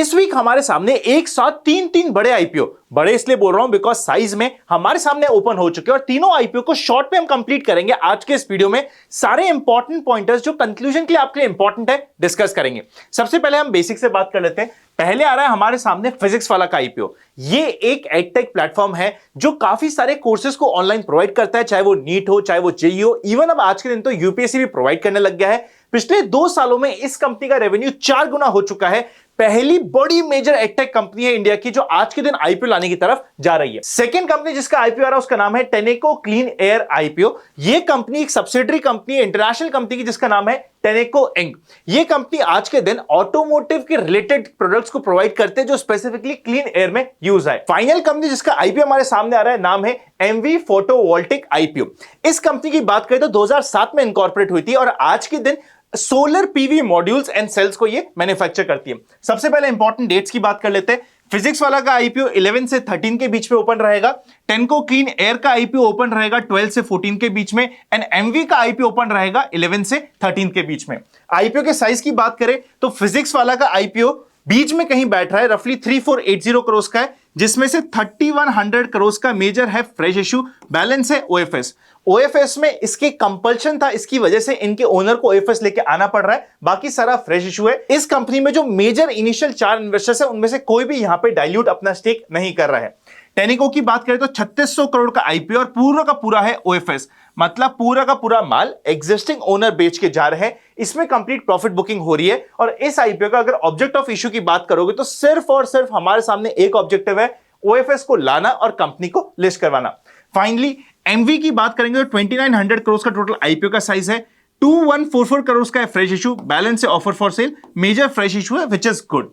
इस वीक हमारे सामने एक साथ तीन तीन बड़े आईपीओ, बड़े इसलिए बोल रहा हूं बिकॉज साइज में हमारे सामने ओपन हो चुके हैं और तीनों आईपीओ को शॉर्ट में हम कंप्लीट करेंगे आज के इस वीडियो में। सारे इंपॉर्टेंट पॉइंटर्स जो कंक्लूजन के लिए आपके लिए इंपॉर्टेंट है डिस्कस करेंगे। सबसे पहले हम बेसिक से बात कर लेते हैं। पहले आ रहा है हमारे सामने फिजिक्स वाला का आईपीओ। ये एक एडटेक प्लेटफॉर्म है जो काफी सारे कोर्सेज को ऑनलाइन प्रोवाइड करता है, चाहे वो नीट हो, चाहे वो जेईई हो, इवन अब आज के दिन तो यूपीएससी भी प्रोवाइड करने लग गया है। पिछले 2 सालों में इस कंपनी का रेवेन्यू 4 गुना हो चुका है। पहली बड़ी मेजर एडटेक कंपनी है इंडिया की जो आज के दिन आईपीओ लाने की तरफ जा रही है। सेकंड कंपनी जिसका आईपीओ आ रहा है उसका नाम है टेनेको क्लीन एयर आईपीओ। यह कंपनी एक सब्सिडरी कंपनी है इंटरनेशनल कंपनी की जिसका नाम है टेनेको इंक। ये कंपनी आज के दिन ऑटोमोटिव के रिलेटेड प्रोडक्ट्स को प्रोवाइड करते हैं जो स्पेसिफिकली क्लीन एयर में यूज है। फाइनल कंपनी जिसका आईपीओ हमारे सामने आ रहा है नाम है एमवी फोटोवोल्टिक आईपीओ। इस कंपनी की बात करें तो 2007 में इनकॉर्पोरेट हुई थी और आज के दिन solar PV modules and cells को ये मैन्युफैक्चर करती है। सबसे पहले इंपॉर्टेंट डेट्स की बात कर लेते हैं। फिजिक्स वाला का आईपीओ 11 से 13 के बीच में ओपन रहेगा। टेनको क्लीन एयर का आईपीओ ओपन रहेगा 12 से 14 के बीच में एंड एमवी का आईपीओ ओपन रहेगा 11 से 13 के बीच में। आईपीओ के साइज की बात करें तो फिजिक्स वाला का आईपीओ बीच में कहीं बैठ रहा है, रफली 3480 करोड़ का है, जिसमें से 3100 करोड़ का मेजर है फ्रेश इशू, बैलेंस है ओएफएस। ओएफएस में इसके कंपल्शन था, इसकी वजह से इनके ओनर को ओएफएस लेके आना पड़ रहा है, बाकी सारा फ्रेश इशू है। इस कंपनी में जो मेजर इनिशियल 4 इन्वेस्टर्स है उनमें से कोई भी यहां पे डाइल्यूट अपना स्टेक नहीं कर रहा है। टेनिको की बात करें तो 3600 करोड़ का आईपीओ और पूरा का पूरा है ओएफएस, मतलब पूरा का पूरा माल एग्जिस्टिंग ओनर बेच के जा रहे हैं। इसमें कंप्लीट प्रॉफिट बुकिंग हो रही है और इस आईपीओ का अगर ऑब्जेक्ट ऑफ इशू की बात करोगे तो सिर्फ और सिर्फ हमारे सामने एक ऑब्जेक्टिव है, ओएफएस को लाना और कंपनी को लिस्ट करवाना। फाइनली एमवी की बात करेंगे तो 2900 करोड़ का टोटल आईपीओ का साइज है, 2144 करोड़ का है फ्रेश इशू, बैलेंस है offer for sale, major fresh issue है विच इज गुड।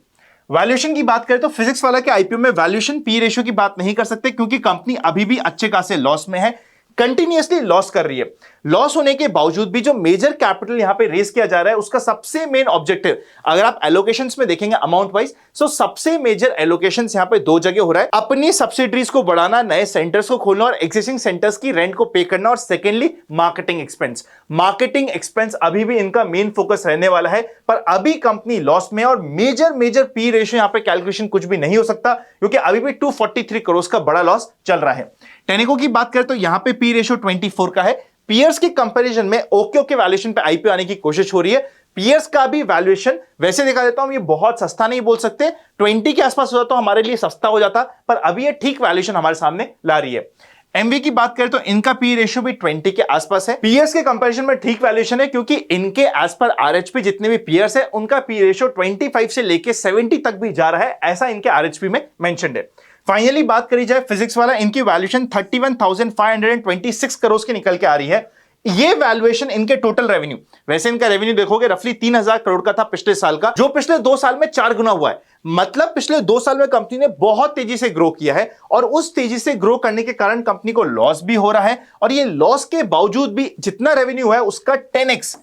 वैल्यूएशन की बात करें तो फिजिक्स वाला के आईपीओ में वैल्यूएशन पी रेशियो की बात नहीं कर सकते क्योंकि कंपनी अभी भी अच्छे खासे लॉस में है, कंटिन्यूअसली लॉस कर रही है। लॉस होने के बावजूद भी जो मेजर कैपिटल यहां पे रेस किया जा रहा है उसका सबसे मेन ऑब्जेक्टिव अगर आप एलोकेशंस में देखेंगे अमाउंट वाइज, सो सबसे मेजर एलोकेशंस यहां पे 2 जगह हो रहा है। अपनी सब्सिडरीज को बढ़ाना, नए सेंटर्स को खोलना और एक्सिस्टिंग सेंटर्स की रेंट को पे करना, और secondly marketing expense. Marketing expense अभी भी इनका मेन फोकस रहने वाला है, पर अभी कंपनी लॉस में और मेजर पी रेशियो यहां पे कैलकुलेशन कुछ भी नहीं हो सकता क्योंकि अभी भी 243 करोड़ का बड़ा लॉस चल रहा है। टेनिको की बात करें तो यहां पे पी रेशियो 24 का है। पीयर्स के कंपैरिजन में ओके वैल्यूएशन पे आईपीओ आने की कोशिश हो रही है। पीयर्स का भी वैल्यूएशन वैसे देखा जाता हूं ये बहुत सस्ता नहीं बोल सकते, 20 के आसपास होता तो हमारे लिए सस्ता हो जाता, पर अभी ये ठीक वैल्यूएशन हमारे सामने ला रही है। एमवी की बात करें तो इनका पी रेशियो भी 20 के आसपास है। पीयर्स के कंपैरिजन में ठीक वैल्यूएशन है क्योंकि इनके एज पर आरएचपी जितने भी पीयर्स है उनका पी रेशियो 25 से लेके 70 तक भी जा रहा है, ऐसा इनके आरएचपी में मेंशन्ड है। फाइनली बात करी जाए फिजिक्स वाला, इनकी वैल्यूएशन 31,526 करोड़ की निकल के आ रही है। ये वैल्यूएशन इनके टोटल रेवेन्यू, वैसे इनका रेवेन्यू देखोगे रफली 3000 करोड़ का था पिछले साल का, जो पिछले 2 साल में 4 गुना हुआ है। मतलब पिछले 2 साल में कंपनी ने बहुत तेजी से ग्रो किया है और उस तेजी से ग्रो करने के कारण कंपनी को लॉस भी हो रहा है और ये लॉस के बावजूद भी जितना रेवेन्यू है उसका 10x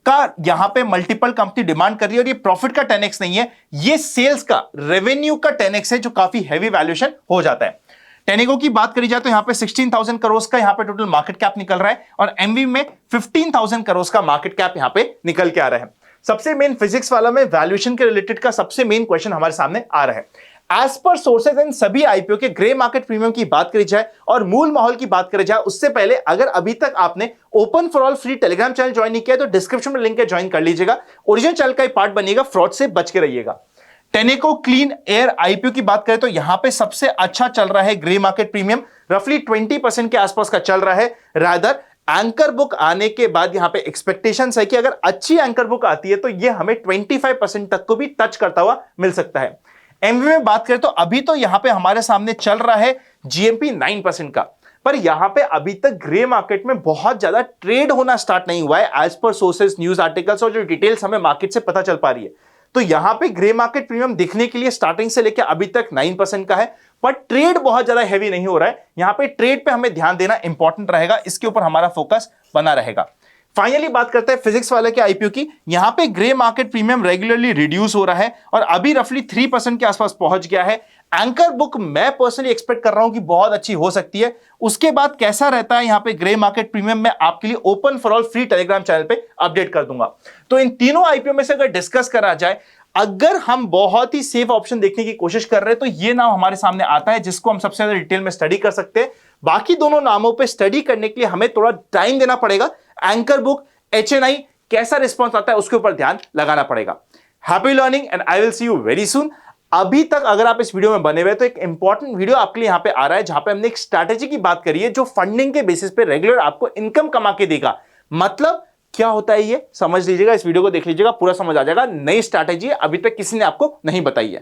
का यहां पे मल्टीपल कंपनी डिमांड कर रही है। और ये प्रॉफिट का 10x नहीं है, ये सेल्स का, रेवेन्यू का 10x है, जो काफी हैवी वैल्यूएशन हो जाता है। टेनिको की बात करी जाए तो यहां पे 16,000 करोड़ का यहां पे टोटल मार्केट कैप निकल रहा है और एमवी में 15,000 करोड़ का मार्केट कैप यहां पे निकल के आ रहा है। सबसे मेन फिजिक्स वाला में वैल्यूएशन के रिलेटेड का सबसे मेन क्वेश्चन हमारे सामने आ रहा है। एज पर सोर्सेज इन सभी आईपीओ के ग्रे मार्केट प्रीमियम की बात करी जाए और मूल माहौल की बात करी जाए उससे पहले अगर अभी तक आपने open for all free Telegram channel join नहीं किया तो डिस्क्रिप्शन में लिंक है, ज्वाइन कर लीजिएगा। ओरिजिनल चैनल का पार्ट बनिएगा, फ्रॉड से बच के रहिएगा। टेनेको क्लीन एयर आईपीओ की बात करें तो यहां पे सबसे अच्छा चल रहा है ग्रे मार्केट प्रीमियम, रफली 20% के आसपास का चल रहा है। रादर एंकर बुक आने के बाद यहां पे एक्सपेक्टेशंस है कि अगर अच्छी एंकर बुक आती है तो ये हमें 25% तक को भी टच करता हुआ मिल सकता है। एमवी में बात करें तो अभी तो यहां पे हमारे सामने चल रहा है जीएमपी 9% का, पर यहां पे अभी तक ग्रे मार्केट में बहुत ज्यादा ट्रेड होना स्टार्ट नहीं हुआ है as per sources, news articles और जो डिटेल्स हमें मार्केट से पता चल पा रही है। तो यहां पे ग्रे मार्केट प्रीमियम दिखने के लिए स्टार्टिंग से लेकर अभी तक 9% का है, पर ट्रेड बहुत ज्यादा हैवी नहीं हो रहा है। यहां पे ट्रेड पे हमें ध्यान देना इंपॉर्टेंट रहेगा, इसके ऊपर हमारा फोकस बना रहेगा। फाइनली बात करते हैं फिजिक्स वाले के आईपीओ की। यहां पे grey market premium regularly reduce हो रहा है और अभी रफली 3% के आसपास पहुंच गया है। एंकर बुक मैं पर्सनली एक्सपेक्ट कर रहा हूं कि बहुत अच्छी हो सकती है। उसके बाद कैसा रहता है यहां पे ग्रे मार्केट प्रीमियम, मैं आपके लिए open for all free Telegram channel पे अपडेट कर दूंगा। तो इन तीनों आईपीओ में से अगर डिस्कस करा जाए, अगर हम बहुत ही सेफ ऑप्शन देखने की कोशिश कर रहे हैं तो ये नाम हमारे सामने आता है, जिसको हम सबसे ज्यादा डिटेल में स्टडी कर सकते हैं। बाकी दोनों नामों पे स्टडी करने के लिए हमें थोड़ा टाइम देना पड़ेगा। एंकर बुक, HNI कैसा रिस्पॉन्स आता है उसके ऊपर ध्यान लगाना पड़ेगा। Happy learning and I will see you very soon. अभी तक अगर आप इस वीडियो में बने हुए तो एक इंपॉर्टेंट वीडियो आपके लिए यहां पे आ रहा है, जहां पे हमने एक स्ट्रैटेजी की बात करी है जो फंडिंग के बेसिस पे रेगुलर आपको इनकम कमा के देगा। मतलब क्या होता है ये समझ लीजिएगा, इस वीडियो को देख लीजिएगा, पूरा समझ आ जाएगा। नई स्ट्रैटेजी है, अभी तक किसी ने आपको नहीं बताई है।